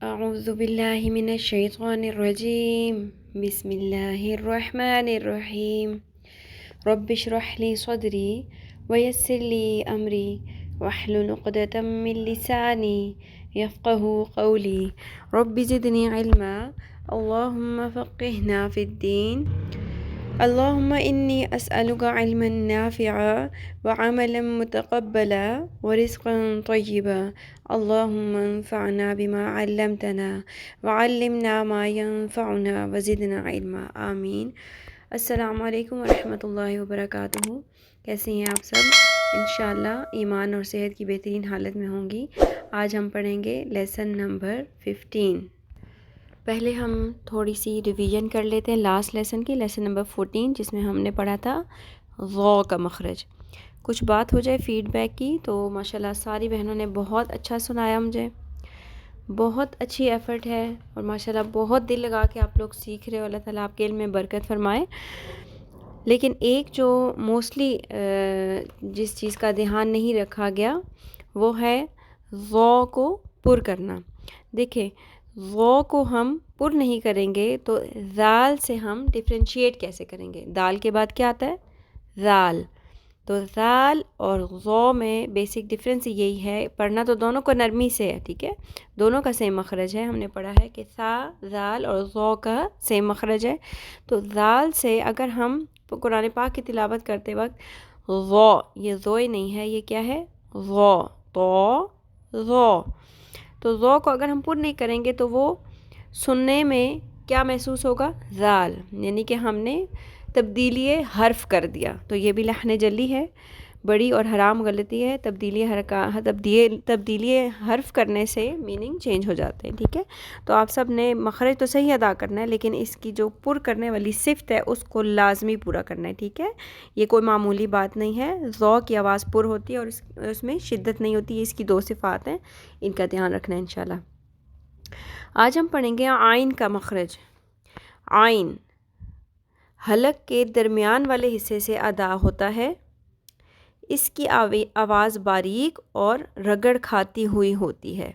اعوذ باللہ من الشیطان الرجیم بسم اللہ الرحمن الرحیم رب اشرح لی صدری ویسر لی امری واحلل عقدۃ من لسانی یفقہوا قولی رب زدنی علما اللہم فقہنا فی الدین اللہم انی اسألک علما نافعا وعملا متقبلا ورزقا طیبا اللہم انفعنا بما علمتنا وعلمنا ما ينفعنا وزدنا علما آمین۔ السلام علیکم ورحمۃ اللہ وبرکاتہ۔ کیسے ہیں آپ سب؟ انشاءاللہ ایمان اور صحت کی بہترین حالت میں ہوں گی۔ آج ہم پڑھیں گے لیسن نمبر 15۔ پہلے ہم تھوڑی سی ریویژن کر لیتے ہیں لاسٹ لیسن کی، لیسن نمبر 14، جس میں ہم نے پڑھا تھا غو کا مخرج۔ کچھ بات ہو جائے فیڈ بیک کی، تو ماشاءاللہ ساری بہنوں نے بہت اچھا سنایا، مجھے بہت اچھی ایفرٹ ہے اور ماشاءاللہ بہت دل لگا کے آپ لوگ سیکھ رہے ہو۔ اللہ تعالیٰ آپ کے علم میں برکت فرمائے۔ لیکن ایک جو موسٹلی جس چیز کا دھیان نہیں رکھا گیا وہ ہے غو کو پر کرنا۔ دیکھیں، غو کو ہم پر نہیں کریں گے تو ذال سے ہم ڈفرینشیٹ کیسے کریں گے؟ دال کے بعد کیا آتا ہے؟ ذال۔ تو ذال اور غو میں بیسک ڈفرینس یہی ہے، پڑھنا تو دونوں کو نرمی سے ہے، ٹھیک ہے، دونوں کا سیم مخرج ہے۔ ہم نے پڑھا ہے کہ سا ذال اور غو کا سیم مخرج ہے۔ تو ذال سے اگر ہم قرآن پاک کی تلاوت کرتے وقت غو، یہ زوئے نہیں ہے، یہ کیا ہے؟ غو، تو غو، تو غو کو اگر ہم پر نہیں کریں گے تو وہ سننے میں کیا محسوس ہوگا؟ ذال، یعنی کہ ہم نے تبدیلی حرف کر دیا۔ تو یہ بھی لحن جلی ہے، بڑی اور حرام غلطی ہے۔ تبدیلی حرف کرنے سے میننگ چینج ہو جاتے ہیں، ٹھیک ہے۔ تو آپ سب نے مخرج تو صحیح ادا کرنا ہے، لیکن اس کی جو پر کرنے والی صفت ہے اس کو لازمی پورا کرنا ہے، ٹھیک ہے۔ یہ کوئی معمولی بات نہیں ہے۔ ذو کی آواز پر ہوتی ہے اور اس میں شدت نہیں ہوتی، اس کی دو صفات ہیں، ان کا دھیان رکھنا ہے انشاءاللہ۔ آج ہم پڑھیں گے عین کا مخرج۔ عین حلق کے درمیان والے حصے سے ادا ہوتا ہے۔ اس کی آواز باریک اور رگڑ کھاتی ہوئی ہوتی ہے۔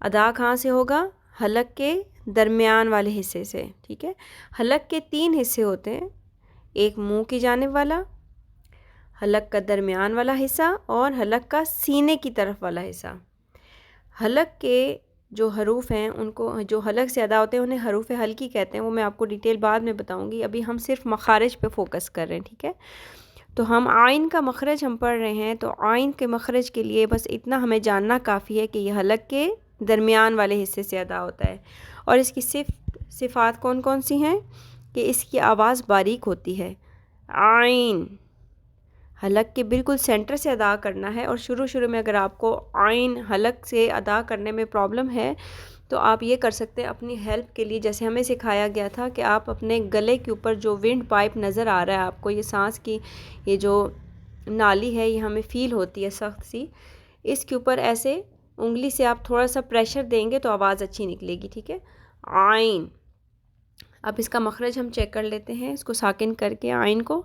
ادا کہاں سے ہوگا؟ حلق کے درمیان والے حصے سے، ٹھیک ہے۔ حلق کے 3 حصے ہوتے ہیں، ایک منہ کی جانب والا، حلق کا درمیان والا حصہ اور حلق کا سینے کی طرف والا حصہ۔ حلق کے جو حروف ہیں ان کو، جو حلق سے ادا ہوتے ہیں، انہیں حروف حلقی کہتے ہیں۔ وہ میں آپ کو ڈیٹیل بعد میں بتاؤں گی، ابھی ہم صرف مخارج پہ فوکس کر رہے ہیں، ٹھیک ہے۔ تو ہم عین کا مخرج ہم پڑھ رہے ہیں، تو عین کے مخرج کے لیے بس اتنا ہمیں جاننا کافی ہے کہ یہ حلق کے درمیان والے حصے سے ادا ہوتا ہے۔ اور اس کی صفات کون کون سی ہیں؟ کہ اس کی آواز باریک ہوتی ہے۔ عین حلق کے بالکل سینٹر سے ادا کرنا ہے، اور شروع میں اگر آپ کو عین حلق سے ادا کرنے میں پرابلم ہے تو آپ یہ کر سکتے ہیں اپنی ہیلپ کے لیے، جیسے ہمیں سکھایا گیا تھا کہ آپ اپنے گلے کے اوپر جو ونڈ پائپ نظر آ رہا ہے آپ کو، یہ سانس کی یہ جو نالی ہے یہ ہمیں فیل ہوتی ہے سخت سی، اس کے اوپر ایسے انگلی سے آپ تھوڑا سا پریشر دیں گے تو آواز اچھی نکلے گی، ٹھیک ہے۔ عین۔ اب اس کا مخرج ہم چیک کر لیتے ہیں، اس کو ساکن کر کے عین کو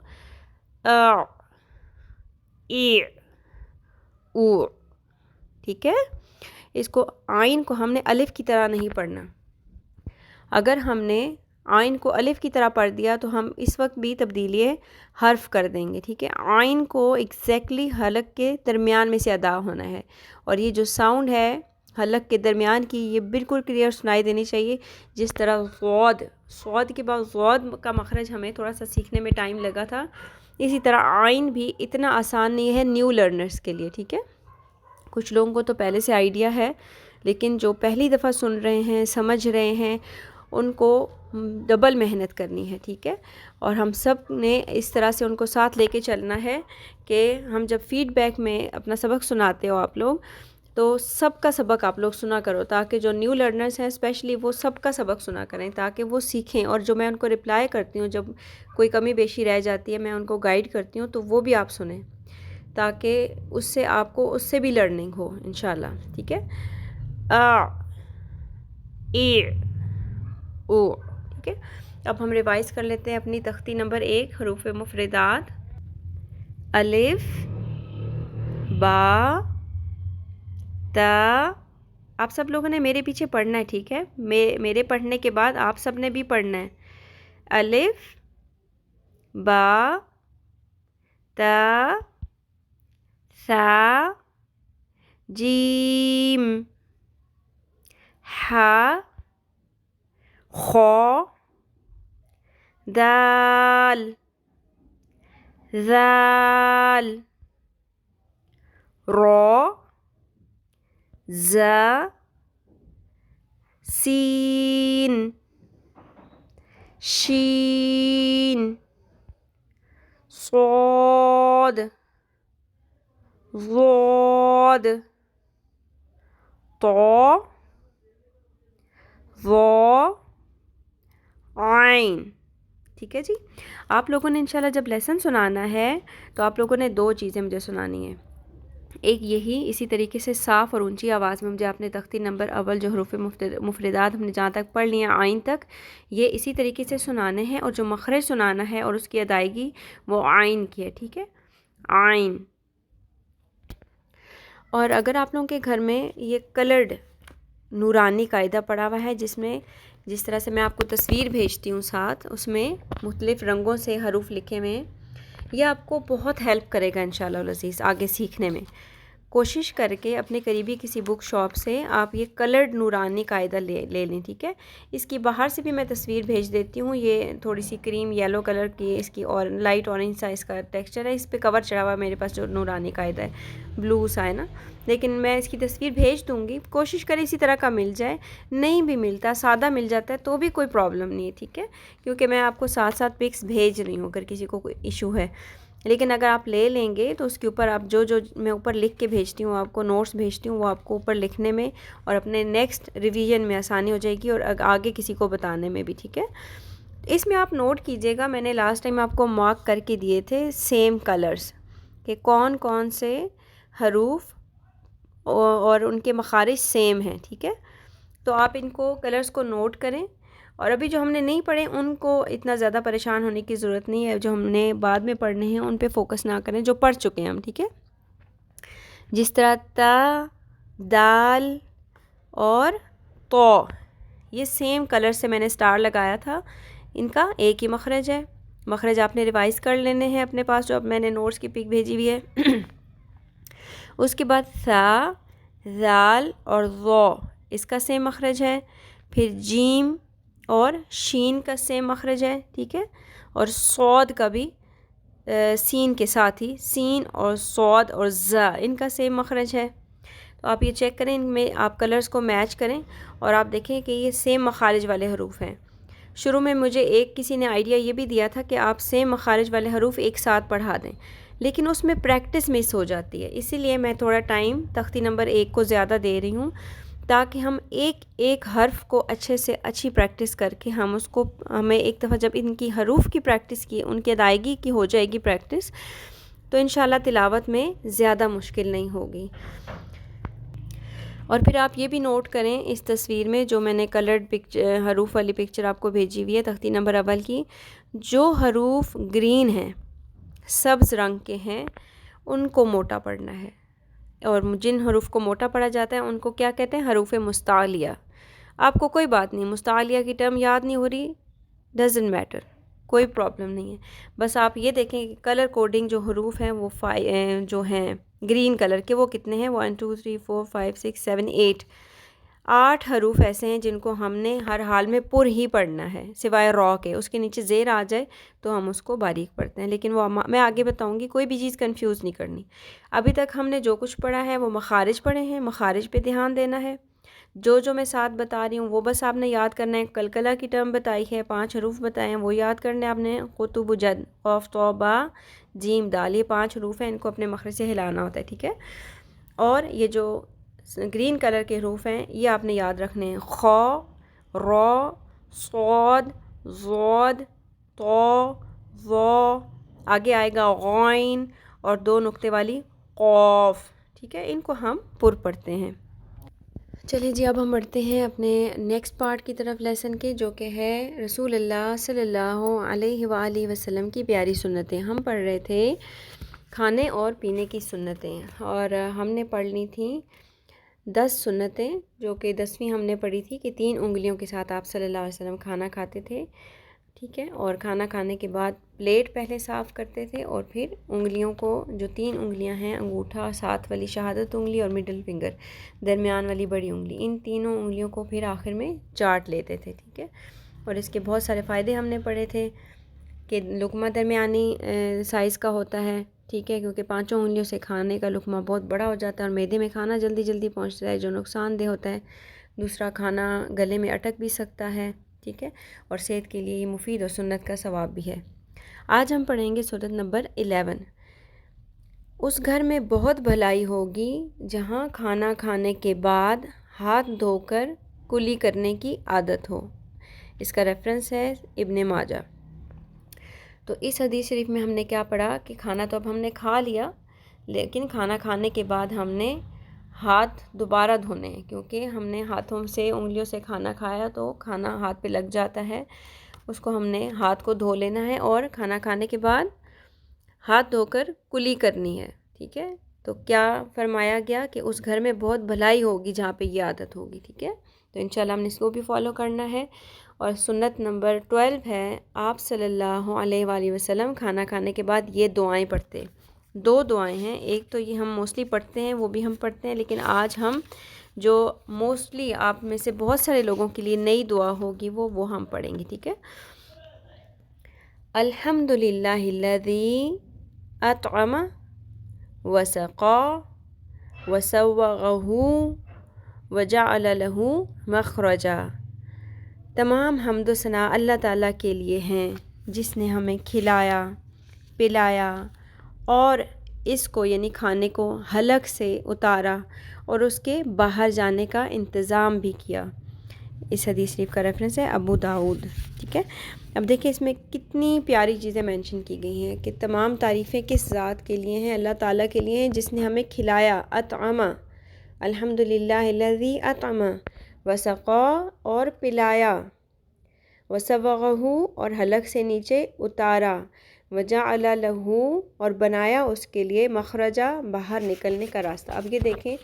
ای او، ٹھیک ہے۔ اس کو عین کو ہم نے الف کی طرح نہیں پڑھنا۔ اگر ہم نے عین کو الف کی طرح پڑھ دیا تو ہم اس وقت بھی تبدیلی حرف کر دیں گے، ٹھیک ہے۔ عین کو ایگزیکٹلی حلق کے درمیان میں سے ادا ہونا ہے، اور یہ جو ساؤنڈ ہے حلق کے درمیان کی، یہ بالکل کلیئر سنائی دینی چاہیے، جس طرح صاد کے بعد غود کا مخرج ہمیں تھوڑا سا سیکھنے میں ٹائم لگا تھا، اسی طرح عین بھی اتنا آسان نہیں ہے نیو لرنرز کے لیے، ٹھیک ہے۔ کچھ لوگوں کو تو پہلے سے آئیڈیا ہے، لیکن جو پہلی دفعہ سن رہے ہیں، سمجھ رہے ہیں، ان کو ڈبل محنت کرنی ہے، ٹھیک ہے۔ اور ہم سب نے اس طرح سے ان کو ساتھ لے کے چلنا ہے کہ ہم جب فیڈ بیک میں اپنا سبق سناتے ہو آپ لوگ، تو سب کا سبق آپ لوگ سنا کرو، تاکہ جو نیو لرنرز ہیں اسپیشلی وہ سب کا سبق سنا کریں، تاکہ وہ سیکھیں۔ اور جو میں ان کو رپلائی کرتی ہوں، جب کوئی کمی بیشی رہ جاتی ہے میں ان کو گائیڈ کرتی ہوں، تو وہ بھی آپ سنیں، تاکہ اس سے آپ کو اس سے بھی لرننگ ہو انشاءاللہ، ٹھیک ہے۔ ای او، ٹھیک ہے۔ اب ہم ریوائز کر لیتے ہیں اپنی تختی نمبر 1، حروف مفردات: الف، با، تا، آپ سب لوگوں نے میرے پیچھے پڑھنا ہے، ٹھیک ہے؟ میرے پڑھنے کے بعد آپ سب نے بھی پڑھنا ہے. الف با تا ثا جیم ہا خا دال ذال را زا سین شین صاد ضاد طا ظا عین. ٹھیک ہے جی. آپ لوگوں نے انشاءاللہ جب لیسن سنانا ہے تو آپ لوگوں نے 2 چیزیں مجھے سنانی ہیں. ایک یہی اسی طریقے سے صاف اور اونچی آواز میں مجھے اپنے تختی نمبر اول جو حروف مفردات ہم نے جہاں تک پڑھ لیے ہیں عین تک، یہ اسی طریقے سے سنانے ہیں، اور جو مخرج سنانا ہے اور اس کی ادائیگی وہ عین کی ہے. ٹھیک ہے، عین. اور اگر آپ لوگوں کے گھر میں یہ کلرڈ نورانی قاعدہ پڑا ہوا ہے، جس طرح سے میں آپ کو تصویر بھیجتی ہوں ساتھ، اس میں مختلف رنگوں سے حروف لکھے ہوئے ہیں، یہ آپ کو بہت ہیلپ کرے گا انشاءاللہ العزیز آگے سیکھنے میں. کوشش کر کے اپنے قریبی کسی بک شاپ سے آپ یہ کلرڈ نورانی قاعدہ لے لیں. ٹھیک ہے، اس کی باہر سے بھی میں تصویر بھیج دیتی ہوں. یہ تھوڑی سی کریم یلو کلر کی اس کی اور لائٹ اورنج سا اس کا ٹیکسچر ہے. اس پہ کور چڑھا ہوا ہے میرے پاس جو نورانی قاعدہ ہے، بلو سا ہے نا، لیکن میں اس کی تصویر بھیج دوں گی. کوشش کریں اسی طرح کا مل جائے. نہیں بھی ملتا، سادہ مل جاتا ہے تو بھی کوئی پرابلم نہیں ہے. ٹھیک ہے، کیونکہ میں آپ کو ساتھ ساتھ پکس بھیج رہی ہوں اگر کسی کو کوئی ایشو ہے. لیکن اگر آپ لے لیں گے تو اس کے اوپر آپ جو میں اوپر لکھ کے بھیجتی ہوں، آپ کو نوٹس بھیجتی ہوں، وہ آپ کو اوپر لکھنے میں اور اپنے نیکسٹ ریویژن میں آسانی ہو جائے گی، اور آگے کسی کو بتانے میں بھی. ٹھیک ہے، اس میں آپ نوٹ کیجئے گا، میں نے لاسٹ ٹائم آپ کو مارک کر کے دیے تھے سیم کلرز کہ کون کون سے حروف اور ان کے مخارج سیم ہیں. ٹھیک ہے، تو آپ ان کو کلرز کو نوٹ کریں. اور ابھی جو ہم نے نہیں پڑھے ان کو اتنا زیادہ پریشان ہونے کی ضرورت نہیں ہے. جو ہم نے بعد میں پڑھنے ہیں ان پہ فوکس نہ کریں، جو پڑھ چکے ہیں ہم. ٹھیک ہے، جس طرح تا، دال اور تو، یہ سیم کلر سے میں نے سٹار لگایا تھا. ان کا ایک ہی مخرج ہے. مخرج آپ نے ریوائز کر لینے ہیں اپنے پاس، جو اب میں نے نوٹس کی پک بھیجی ہوئی ہے. اس کے بعد ثا، ذال اور ظا، اس کا سیم مخرج ہے. پھر جیم اور شین کا سیم مخرج ہے. ٹھیک ہے، اور صاد کا بھی سین کے ساتھ ہی، سین اور صاد اور زا، ان کا سیم مخرج ہے. تو آپ یہ چیک کریں، ان میں آپ کلرز کو میچ کریں اور آپ دیکھیں کہ یہ سیم مخارج والے حروف ہیں. شروع میں مجھے کسی نے آئیڈیا یہ بھی دیا تھا کہ آپ سیم مخارج والے حروف ایک ساتھ پڑھا دیں، لیکن اس میں پریکٹس مس ہو جاتی ہے. اسی لیے میں تھوڑا ٹائم تختی نمبر 1 کو زیادہ دے رہی ہوں، تاکہ ہم ایک حرف کو اچھے سے اچھی پریکٹس کر کے ہمیں ایک دفعہ جب ان کی حروف کی پریکٹس کی، ان کی ادائیگی کی ہو جائے گی پریکٹس، تو انشاءاللہ تلاوت میں زیادہ مشکل نہیں ہوگی. اور پھر آپ یہ بھی نوٹ کریں اس تصویر میں جو میں نے کلرڈ حروف والی پکچر آپ کو بھیجی ہوئی ہے تختی نمبر اول کی، جو حروف گرین ہیں، سبز رنگ کے ہیں، ان کو موٹا پڑھنا ہے. اور جن حروف کو موٹا پڑھا جاتا ہے ان کو کیا کہتے ہیں؟ حروف مستعلیہ. آپ کو کوئی بات نہیں، مستعلیہ کی ٹرم یاد نہیں ہو رہی، ڈزنٹ میٹر، کوئی پرابلم نہیں ہے. بس آپ یہ دیکھیں کہ کلر کوڈنگ جو حروف ہیں وہ جو ہیں گرین کلر کے، وہ کتنے ہیں؟ 1 2 3 4 5 6 7 8 حروف ایسے ہیں جن کو ہم نے ہر حال میں پر ہی پڑھنا ہے، سوائے را کے. اس کے نیچے زیر آ جائے تو ہم اس کو باریک پڑھتے ہیں، لیکن وہ میں آگے بتاؤں گی، کوئی بھی چیز کنفیوز نہیں کرنی. ابھی تک ہم نے جو کچھ پڑھا ہے وہ مخارج پڑھے ہیں، مخارج پہ دھیان دینا ہے. جو میں ساتھ بتا رہی ہوں وہ بس آپ نے یاد کرنا ہے. کلکلہ کی ٹرم بتائی ہے، 5 حروف بتائے ہیں، وہ یاد کرنے آپ نے. قطب جد، قاف طا با جیم دال، یہ 5 حروف ہیں، ان کو اپنے مخرج سے ہلانا ہوتا ہے. ٹھیک ہے، اور یہ جو گرین کلر کے حروف ہیں یہ آپ نے یاد رکھنے ہیں: خا، را، صاد، ضاد، طا، ظا، آگے آئے گا غین اور 2 نقطے والی قاف. ٹھیک ہے، ان کو ہم پر پڑھتے ہیں. چلیے جی، اب ہم بڑھتے ہیں اپنے نیکسٹ پارٹ کی طرف لیسن کے، جو کہ ہے رسول اللہ صلی اللہ علیہ وآلہ وسلم کی پیاری سنتیں. ہم پڑھ رہے تھے کھانے اور پینے کی سنتیں، اور ہم نے پڑھ لی تھیں 10 سنتیں جو کہ 10ویں ہم نے پڑھی تھی کہ 3 انگلیوں کے ساتھ آپ صلی اللہ علیہ وسلم کھانا کھاتے تھے، ٹھیک ہے، اور کھانا کھانے کے بعد پلیٹ پہلے صاف کرتے تھے اور پھر انگلیوں کو، جو 3 انگلیاں ہیں، انگوٹھا، ساتھ والی شہادت انگلی اور مڈل فنگر، درمیان والی بڑی انگلی، ان تینوں انگلیوں کو پھر آخر میں چاٹ لیتے تھے، ٹھیک ہے۔ اور اس کے بہت سارے فائدے ہم نے پڑھے تھے کہ لقمہ درمیانی سائز کا ہوتا ہے، ٹھیک ہے، کیونکہ 5 انگلیوں سے کھانے کا لقمہ بہت بڑا ہو جاتا ہے اور معدے میں کھانا جلدی جلدی پہنچتا ہے جو نقصان دہ ہوتا ہے۔ دوسرا، کھانا گلے میں اٹک بھی سکتا ہے، ٹھیک ہے، اور صحت کے لیے یہ مفید اور سنت کا ثواب بھی ہے۔ آج ہم پڑھیں گے سورت نمبر 11۔ اس گھر میں بہت بھلائی ہوگی جہاں کھانا کھانے کے بعد ہاتھ دھو کر کلی کرنے کی عادت ہو۔ اس کا ریفرنس ہے ابن ماجہ۔ تو اس حدیث شریف میں ہم نے کیا پڑھا کہ کھانا تو اب ہم نے کھا لیا، لیکن کھانا کھانے کے بعد ہم نے ہاتھ دوبارہ دھونے ہیں، کیونکہ ہم نے ہاتھوں سے، انگلیوں سے کھانا کھایا تو کھانا ہاتھ پہ لگ جاتا ہے، اس کو ہم نے ہاتھ کو دھو لینا ہے اور کھانا کھانے کے بعد ہاتھ دھو کر کلی کرنی ہے، ٹھیک ہے۔ تو کیا فرمایا گیا کہ اس گھر میں بہت بھلائی ہوگی جہاں پہ یہ عادت ہوگی، ٹھیک ہے۔ تو انشاءاللہ ہم نے اس کو بھی فالو کرنا ہے۔ اور سنت نمبر 12 ہے، آپ صلی اللہ علیہ وآلہ وسلم کھانا کھانے کے بعد یہ دعائیں پڑھتے۔ 2 دعائیں ہیں، ایک تو یہ ہم موسٹلی پڑھتے ہیں، وہ بھی ہم پڑھتے ہیں، لیکن آج ہم جو موسٹلی آپ میں سے بہت سارے لوگوں کے لیے نئی دعا ہوگی وہ ہم پڑھیں گے، ٹھیک ہے۔ الحمدللہ الذی اطعم وسقا وسوغہ وجعل لہ مخرجا۔ تمام حمد و ثنا اللہ تعالیٰ کے لیے ہیں جس نے ہمیں کھلایا، پلایا اور اس کو یعنی کھانے کو حلق سے اتارا اور اس کے باہر جانے کا انتظام بھی کیا۔ اس حدیث شریف کا ریفرنس ہے ابو داؤد، ٹھیک ہے۔ اب دیکھیں اس میں کتنی پیاری چیزیں مینشن کی گئی ہیں کہ تمام تعریفیں کس ذات کے لیے ہیں، اللہ تعالیٰ کے لیے ہیں جس نے ہمیں کھلایا، اطعمہ، الحمدللہ الذی اطعم، وسقا اور پلایا، وسوغہ اور حلق سے نیچے اتارا، وجعل لہ اور بنایا اس کے لیے مخرجا باہر نکلنے کا راستہ۔ اب یہ دیکھیں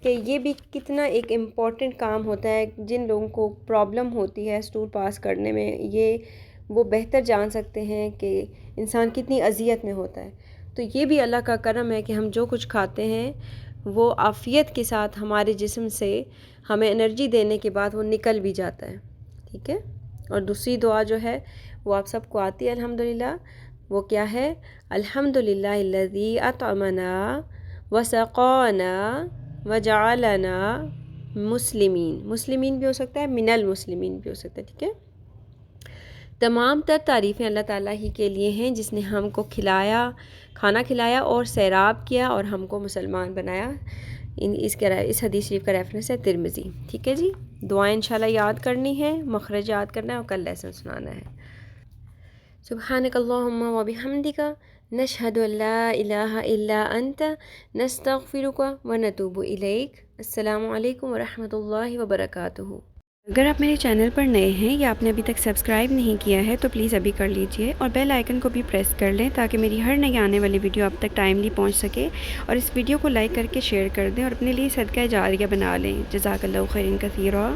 کہ یہ بھی کتنا ایک امپورٹنٹ کام ہوتا ہے، جن لوگوں کو پرابلم ہوتی ہے اسٹول پاس کرنے میں، یہ وہ بہتر جان سکتے ہیں کہ انسان کتنی اذیت میں ہوتا ہے۔ تو یہ بھی اللہ کا کرم ہے کہ ہم جو کچھ کھاتے ہیں وہ عافیت کے ساتھ ہمارے جسم سے ہمیں انرجی دینے کے بعد وہ نکل بھی جاتا ہے، ٹھیک ہے۔ اور دوسری دعا جو ہے وہ آپ سب کو آتی ہے الحمدللہ، وہ کیا ہے؟ الحمدللہ الذی اطعمنا وسقانا وجعلنا مسلمین، مسلمین بھی ہو سکتا ہے، من المسلمین بھی ہو سکتا ہے، ٹھیک ہے۔ تمام تر تعریفیں اللہ تعالیٰ ہی کے لیے ہیں جس نے ہم کو کھلایا، کھانا کھلایا اور سیراب کیا اور ہم کو مسلمان بنایا۔ اس حدیث شریف کا ریفرنس ہے ترمذی، ٹھیک ہے جی۔ دعائیں انشاءاللہ یاد کرنی ہے، مخرج یاد کرنا ہے اور کل لیسن سنانا ہے۔ سبحانک اللہم و بحمدک نشہد ان لا الہ الا انت نستغفرک و نتوب الیک۔ السلام علیکم ورحمۃ اللہ وبرکاتہ۔ اگر آپ میرے چینل پر نئے ہیں یا آپ نے ابھی تک سبسکرائب نہیں کیا ہے تو پلیز ابھی کر لیجئے اور بیل آئیکن کو بھی پریس کر لیں تاکہ میری ہر نئی آنے والی ویڈیو آپ تک ٹائملی پہنچ سکے، اور اس ویڈیو کو لائک کر کے شیئر کر دیں اور اپنے لیے صدقہ جاریہ بنا لیں۔ جزاک اللہ خیرا کثیرا۔